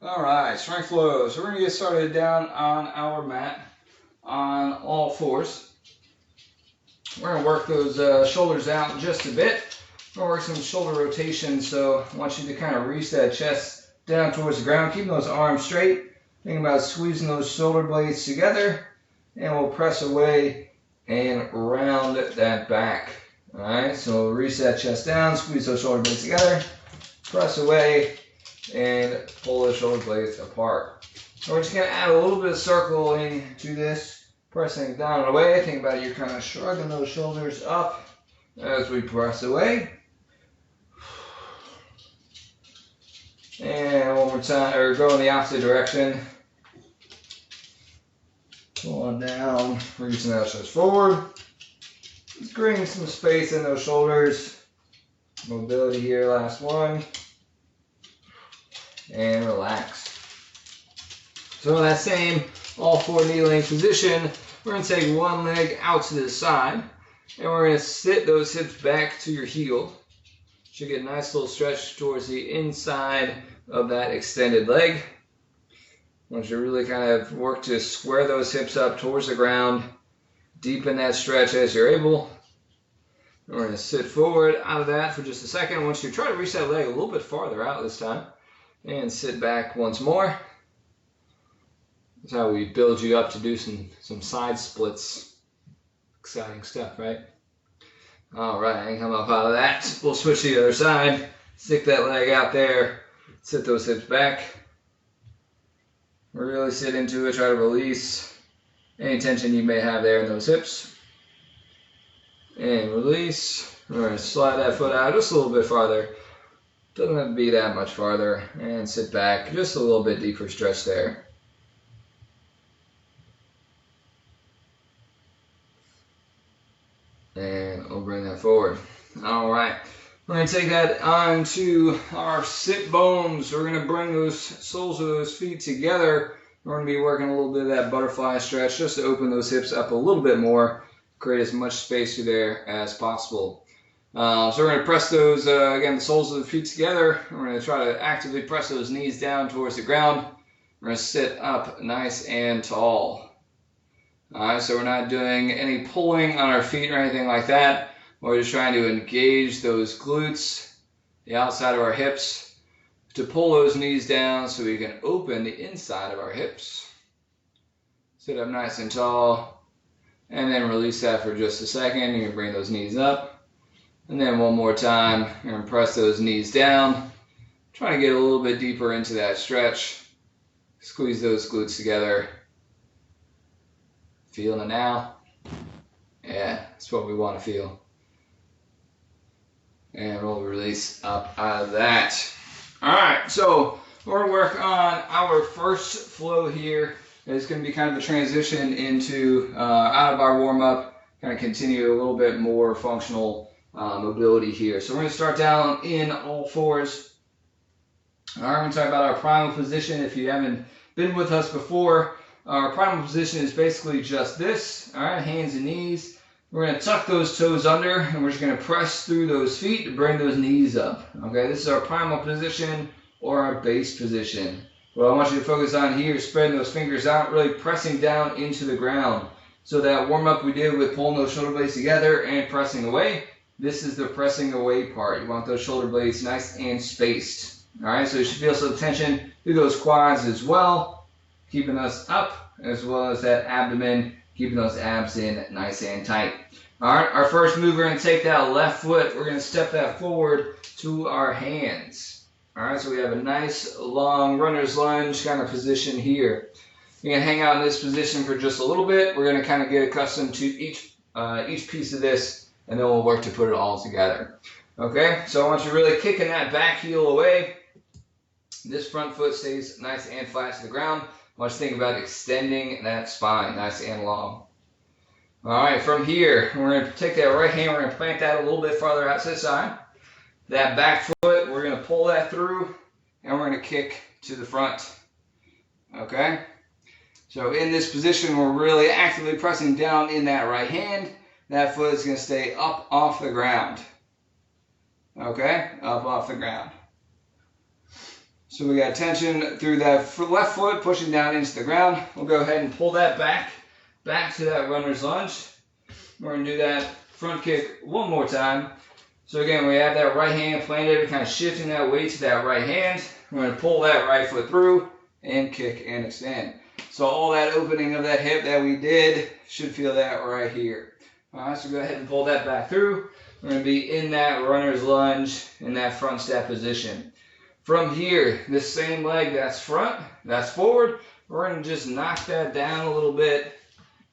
All right, strength flow. So we're gonna get started down on our mat on all fours. We're gonna work those shoulders out just a bit. We're gonna work some shoulder rotation. So I want you to kind of reach that chest down towards the ground, keeping those arms straight. Think about squeezing those shoulder blades together, and we'll press away and round that back. All right, so reach that chest down, squeeze those shoulder blades together, press away, and pull the shoulder blades apart. So we're just going to add a little bit of circling to this, pressing down and away. Think about it, you're kind of shrugging those shoulders up as we press away. And one more time, or go in the opposite direction. Pulling down, reaching those shoulders forward. Just creating some space in those shoulders. Mobility here, last one. And relax. So in that same all four kneeling position, we're going to take one leg out to the side, and we're going to sit those hips back to your heel. Should get a nice little stretch towards the inside of that extended leg. I want you to really kind of work to square those hips up towards the ground, deepen that stretch as you're able. We're going to sit forward out of that for just a second. I want you to try to reach that leg a little bit farther out this time. And sit back once more. That's how we build you up to do some side splits. Exciting stuff, right? All right, and come up out of that. We'll switch to the other side. Stick that leg out there. Sit those hips back. Really sit into it. Try to release any tension you may have there in those hips. And release. We're going to slide that foot out just a little bit farther. Doesn't have to be that much farther. And sit back. Just a little bit deeper stretch there. And we'll bring that forward. All right. We're going to take that onto our sit bones. We're going to bring those soles of those feet together. We're going to be working a little bit of that butterfly stretch just to open those hips up a little bit more. Create as much space through there as possible. So we're going to press those, again, the soles of the feet together. We're going to try to actively press those knees down towards the ground. We're going to sit up nice and tall. All right, so we're not doing any pulling on our feet or anything like that. We're just trying to engage those glutes, the outside of our hips, to pull those knees down so we can open the inside of our hips. Sit up nice and tall, and then release that for just a second. You can bring those knees up. And then one more time, you're going to press those knees down. Try to get a little bit deeper into that stretch. Squeeze those glutes together. Feeling it now? Yeah, that's what we want to feel. And we'll release up out of that. All right, so we're going to work on our first flow here. It's going to be kind of a transition into out of our warm-up, kind of continue a little bit more functional mobility here. So we're going to start down in all fours. All right, we're going to talk about our primal position. If you haven't been with us before, our primal position is basically just this. All right, hands and knees. We're going to tuck those toes under, and we're just going to press through those feet to bring those knees up. Okay, this is our primal position or our base position. What I want you to focus on here is spreading those fingers out, really pressing down into the ground. So that warm-up we did with pulling those shoulder blades together and pressing away, this is the pressing away part. You want those shoulder blades nice and spaced. All right, so you should feel some tension through those quads as well, keeping us up, as well as that abdomen, keeping those abs in nice and tight. All right, our first move, we're going to take that left foot. We're going to step that forward to our hands. All right, so we have a nice long runner's lunge kind of position here. You're going to hang out in this position for just a little bit. We're going to kind of get accustomed to each piece of this, and then we'll work to put it all together. Okay, so I want you really kicking that back heel away. This front foot stays nice and flat to the ground. I want you to think about extending that spine nice and long. All right, from here, we're going to take that right hand, we're going to plant that a little bit farther out to the side. That back foot, we're going to pull that through, and we're going to kick to the front. Okay? So in this position, we're really actively pressing down in that right hand. That foot is going to stay up off the ground. Okay? Up off the ground. So we got tension through that left foot pushing down into the ground. We'll go ahead and pull that back to that runner's lunge. We're going to do that front kick one more time. So again, we have that right hand planted, kind of shifting that weight to that right hand. We're going to pull that right foot through and kick and extend. So all that opening of that hip that we did should feel that right here. All right, so go ahead and pull that back through. We're going to be in that runner's lunge in that front step position. From here, this same leg that's front, that's forward, we're going to just knock that down a little bit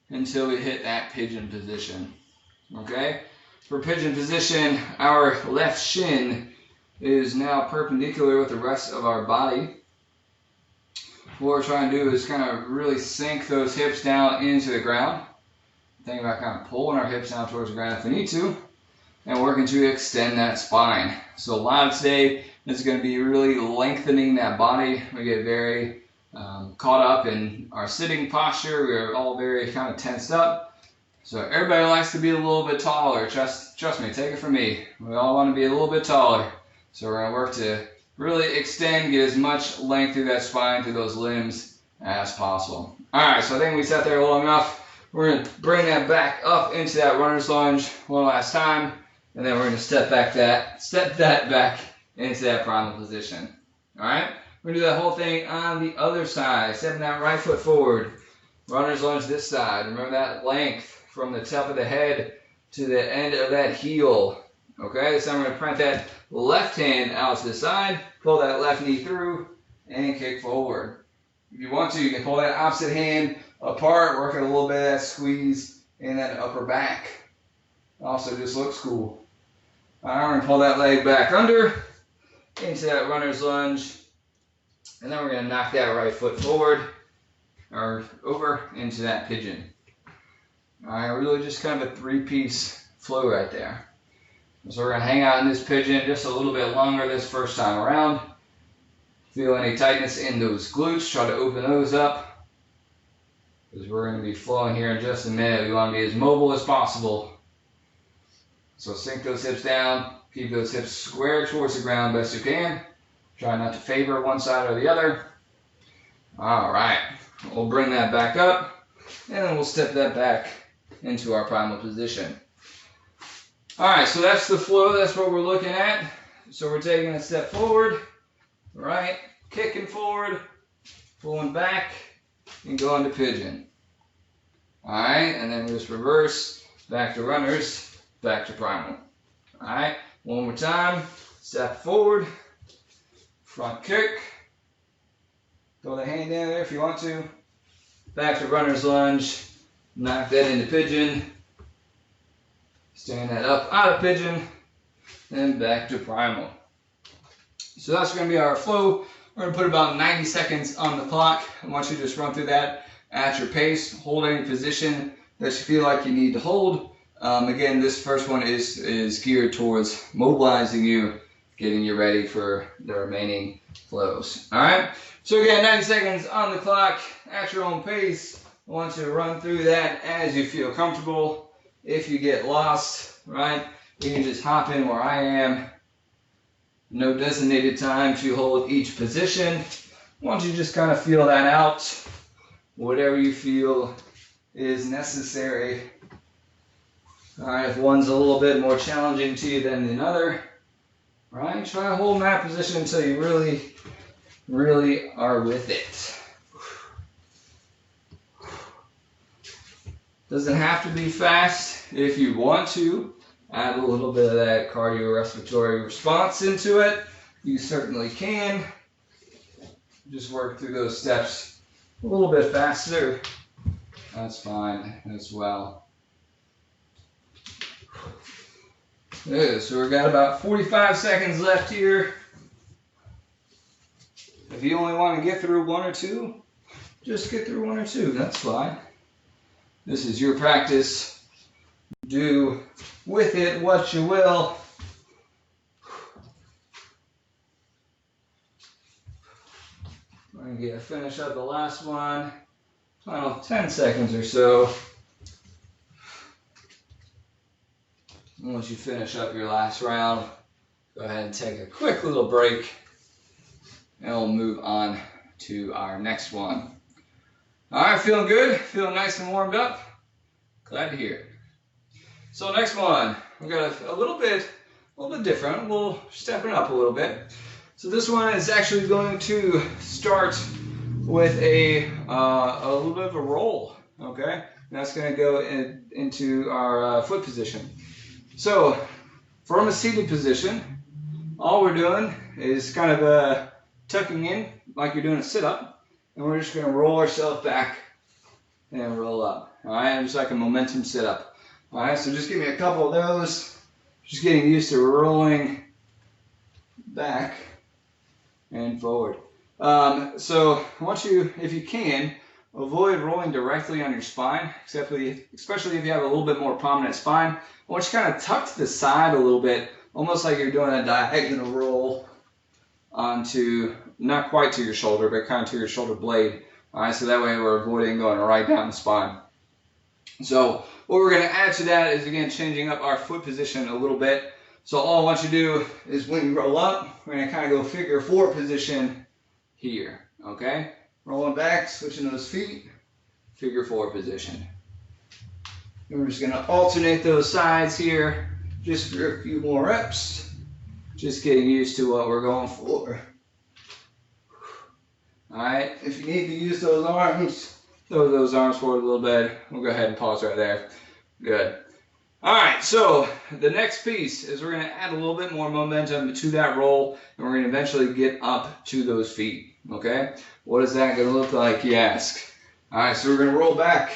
until we hit that pigeon position. Okay? For pigeon position, our left shin is now perpendicular with the rest of our body. What we're trying to do is kind of really sink those hips down into the ground. Think about kind of pulling our hips down towards the ground if we need to, and working to extend that spine. So a lot of today is going to be really lengthening that body. We get very caught up in our sitting posture. We're all very kind of tensed up. So everybody likes to be a little bit taller. Trust me, take it from me. We all want to be a little bit taller. So we're going to work to really extend, get as much length through that spine, through those limbs as possible. All right, so I think we sat there long enough. We're going to bring that back up into that runner's lunge one last time, and then we're going to step that back into that primal position. All right, we're going to do that whole thing on the other side, stepping that right foot forward. Runner's lunge this side. Remember that length from the top of the head to the end of that heel. Okay, this time we're going to print that left hand out to the side, pull that left knee through, and kick forward. If you want to, you can pull that opposite hand apart, working a little bit of that squeeze in that upper back. Also just looks cool. All right, we're going to pull that leg back under into that runner's lunge, and then we're going to knock that right foot forward or over into that pigeon. All right, really just kind of a three-piece flow right there. So we're going to hang out in this pigeon just a little bit longer this first time around. Feel any tightness in those glutes, try to open those up, because we're going to be flowing here in just a minute. We want to be as mobile as possible. So sink those hips down, keep those hips square towards the ground best you can. Try not to favor one side or the other. All right, we'll bring that back up, and then we'll step that back into our primal position. All right, so that's the flow. That's what we're looking at. So we're taking a step forward, right, kicking forward, pulling back, and going to pigeon. All right, and then just reverse, back to runners, back to primal. All right, one more time. Step forward, front kick. Throw the hand in there if you want to. Back to runner's lunge, knock that into pigeon. Stand that up out of pigeon, then back to primal. So that's going to be our flow. We're going to put about 90 seconds on the clock. I want you to just run through that at your pace, hold any position that you feel like you need to hold. Again, this first one is geared towards mobilizing you, getting you ready for the remaining flows. All right. So again, 90 seconds on the clock at your own pace. I want you to run through that as you feel comfortable. If you get lost, right, you can just hop in where I am. No designated time to hold each position. Why don't you just kind of feel that out? Whatever you feel is necessary. All right, if one's a little bit more challenging to you than another, right, try holding that position until you really are with it. Doesn't have to be fast. If you want to add a little bit of that cardiorespiratory response into it, you certainly can. Just work through those steps a little bit faster. That's fine as well. Okay, so we've got about 45 seconds left here. If you only want to get through one or two, just get through one or two. That's fine. This is your practice. Do with it what you will. I'm going to finish up the last one. Final 10 seconds or so. Once you finish up your last round, go ahead and take a quick little break. and we'll move on to our next one. All right, feeling good? Feeling nice and warmed up? Glad to hear it. So next one, we got a little bit different. We'll step it up a little bit. So this one is actually going to start with a little bit of a roll, okay? And that's going to go into our foot position. So from a seated position, all we're doing is kind of tucking in like you're doing a sit-up, and we're just going to roll ourselves back and roll up. All right, just like a momentum sit-up. All right, so just give me a couple of those. Just getting used to rolling back and forward. So I want you, if you can, avoid rolling directly on your spine, especially if you have a little bit more prominent spine. I want you to kind of tuck to the side a little bit, almost like you're doing a diagonal roll onto, not quite to your shoulder, but kind of to your shoulder blade. All right, so that way we're avoiding going right down the spine. So what we're going to add to that is, again, changing up our foot position a little bit. So all I want you to do is when you roll up, we're going to kind of go figure 4 position here, okay? Rolling back, switching those feet, figure 4 position. And we're just going to alternate those sides here just for a few more reps. Just getting used to what we're going for. All right, if you need to use those arms, throw those arms forward a little bit. We'll go ahead and pause right there. Good. All right, so the next piece is we're going to add a little bit more momentum to that roll, and we're going to eventually get up to those feet, okay? What is that going to look like, you ask? All right, so we're going to roll back.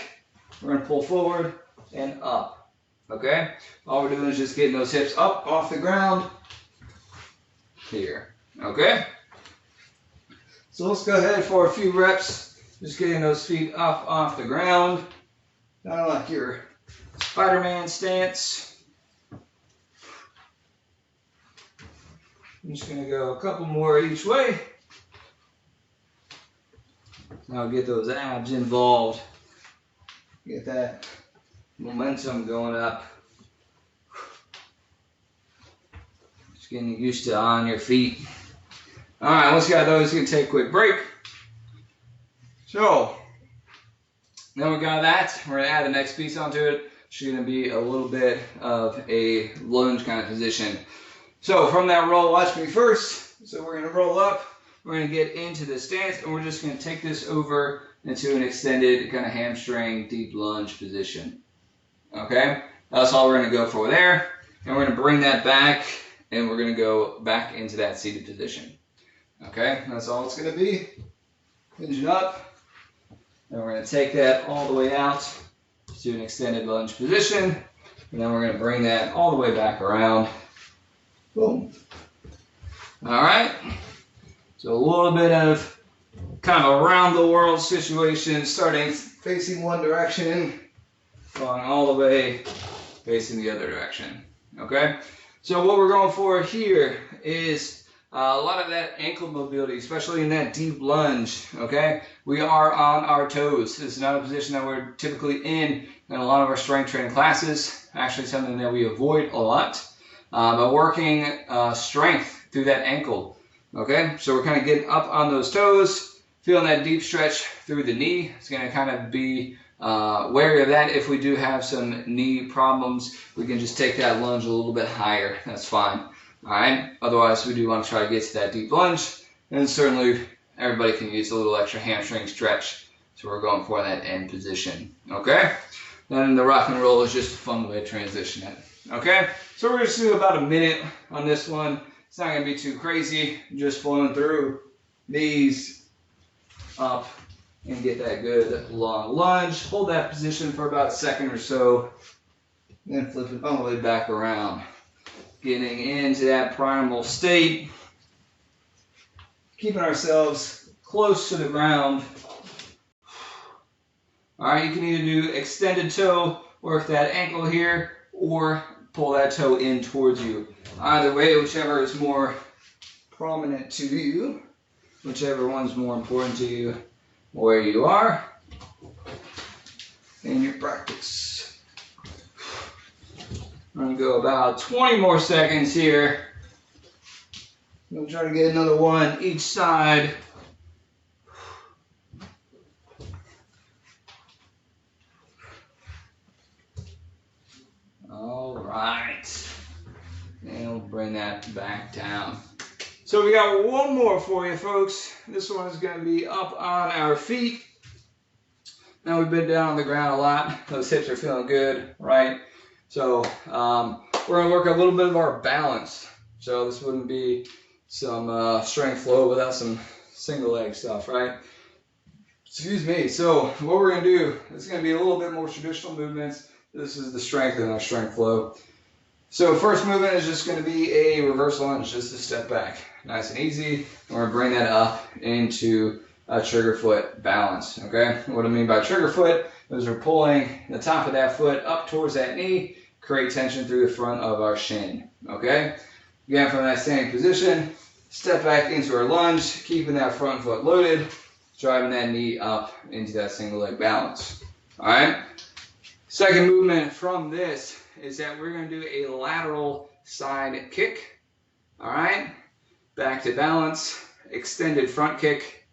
We're going to pull forward and up, okay? All we're doing is just getting those hips up off the ground here, okay? So let's go ahead for a few reps, just getting those feet up off the ground, kind of like your Spider-Man stance. I'm just going to go a couple more each way. Now get those abs involved. Get that momentum going up. Just getting used to on your feet. All right, once you got those, you can take a quick break. So, now we got that. We're going to add the next piece onto it. It's going to be a little bit of a lunge kind of position. So from that roll, watch me first. So we're going to roll up. We're going to get into the stance, and we're just going to take this over into an extended kind of hamstring deep lunge position. Okay? That's all we're going to go for there. And we're going to bring that back, and we're going to go back into that seated position. Okay? That's all it's going to be. Hinge it up. And we're going to take that all the way out to an extended lunge position, and then we're going to bring that all the way back around. Boom. All right. So a little bit of kind of around the world situation, starting facing one direction, going all the way facing the other direction. Okay. So what we're going for here is a lot of that ankle mobility, especially in that deep lunge, okay? We are on our toes. This is not a position that we're typically in a lot of our strength training classes. Actually something that we avoid a lot. But working strength through that ankle, okay? So we're kind of getting up on those toes, feeling that deep stretch through the knee. It's going to kind of be wary of that. If we do have some knee problems, we can just take that lunge a little bit higher. That's fine. All right. Otherwise, we do want to try to get to that deep lunge, and certainly everybody can use a little extra hamstring stretch. So we're going for that end position. Okay. Then the rock and roll is just a fun way to transition it. Okay. So we're going to do about a minute on this one. It's not going to be too crazy. Just flowing through knees up and get that good long lunge. Hold that position for about a second or so. Then flip it all the way back around. Getting into that primal state, keeping ourselves close to the ground. All right, you can either do extended toe, work that ankle here, or pull that toe in towards you. Either way, whichever is more prominent to you, whichever one's more important to you, where you are in your practice. I'm going to go about 20 more seconds here. We'll try to get another one each side. All right. And we'll bring that back down. So we got one more for you, folks. This one is going to be up on our feet. Now we've been down on the ground a lot. Those hips are feeling good, right? So we're going to work a little bit of our balance. So this wouldn't be some strength flow without some single leg stuff, right? Excuse me. So what we're going to do is going to be a little bit more traditional movements. This is the strength in our strength flow. So first movement is just going to be a reverse lunge, just a step back. Nice and easy. And we're going to bring that up into a trigger foot balance, okay? What I mean by trigger foot is we're pulling the top of that foot up towards that knee, create tension through the front of our shin, okay? Again, from that standing position, step back into our lunge, keeping that front foot loaded, driving that knee up into that single leg balance, all right? Second movement from this is that we're going to do a lateral side kick, all right? Back to balance, extended front kick,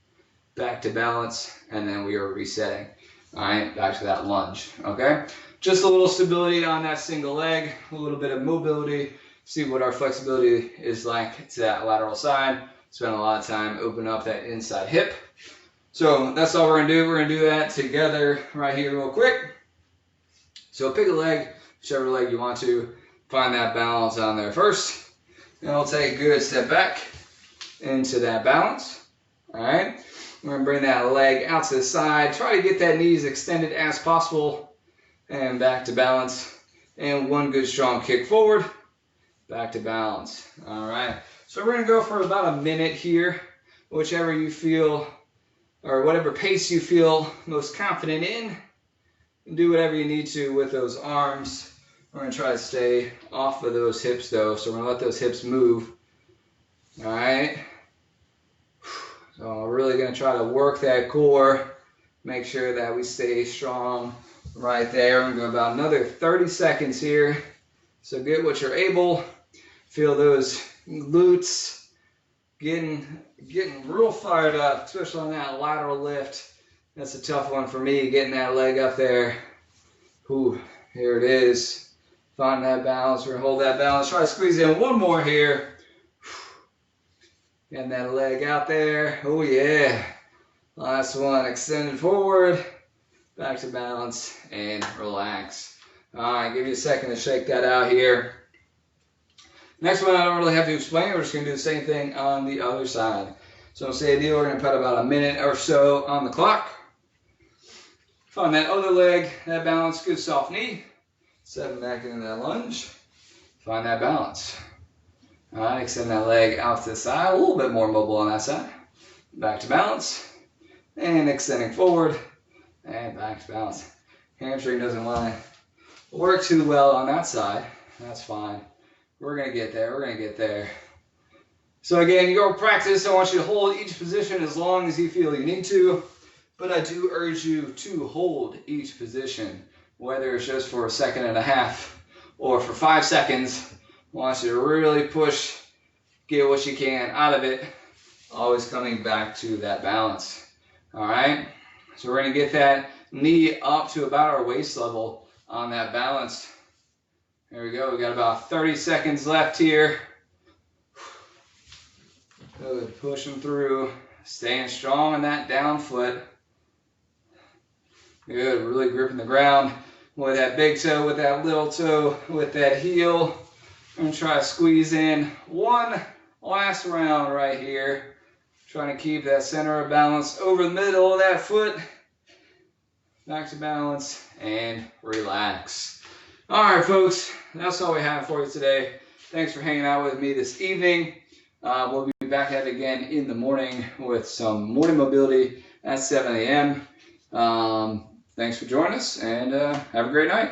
back to balance, and then we are resetting, all right? Back to that lunge, okay? Just a little stability on that single leg, a little bit of mobility, see what our flexibility is like to that lateral side. Spend a lot of time opening up that inside hip. So that's all we're going to do. We're going to do that together right here real quick. So pick a leg, whichever leg you want to. Find that balance on there first. And I'll take a good step back into that balance. All right. We're going to bring that leg out to the side. Try to get that knee as extended as possible. And back to balance. And one good strong kick forward. Back to balance. All right. So we're going to go for about a minute here. Whichever you feel, or whatever pace you feel most confident in. Do whatever you need to with those arms. We're going to try to stay off of those hips though, so we're going to let those hips move. All right. So we're really going to try to work that core, make sure that we stay strong right there. We're going to go about another 30 seconds here. So get what you're able. Feel those glutes getting real fired up, especially on that lateral lift. That's a tough one for me, getting that leg up there. Ooh, here it is. Find that balance. We're going to hold that balance. Try to squeeze in one more here. Getting that leg out there. Oh, yeah. Last one. Extended forward. Back to balance and relax. All right, give you a second to shake that out here. Next one, I don't really have to explain. We're just going to do the same thing on the other side. So say a deal. We're going to put about a minute or so on the clock. Find that other leg, that balance, good soft knee. Step back into that lunge. Find that balance. All right, extend that leg out to the side, a little bit more mobile on that side. Back to balance. And extending forward. And back to balance. Hamstring doesn't want to work too well on that side. That's fine. We're going to get there. We're going to get there. So again, your practice, I want you to hold each position as long as you feel you need to. But I do urge you to hold each position, whether it's just for a second and a half or for 5 seconds. I want you to really push, get what you can out of it, always coming back to that balance. All right? So we're going to get that knee up to about our waist level on that balance. There we go. We got about 30 seconds left here. Good. Pushing through, staying strong on that down foot. Good, really gripping the ground with that big toe, with that little toe, with that heel. I'm going to try to squeeze in one last round right here. Trying to keep that center of balance over the middle of that foot. Back to balance and relax. All right, folks, that's all we have for you today. Thanks for hanging out with me this evening. We'll be back at it again in the morning with some morning mobility at 7 a.m. Thanks for joining us, and have a great night.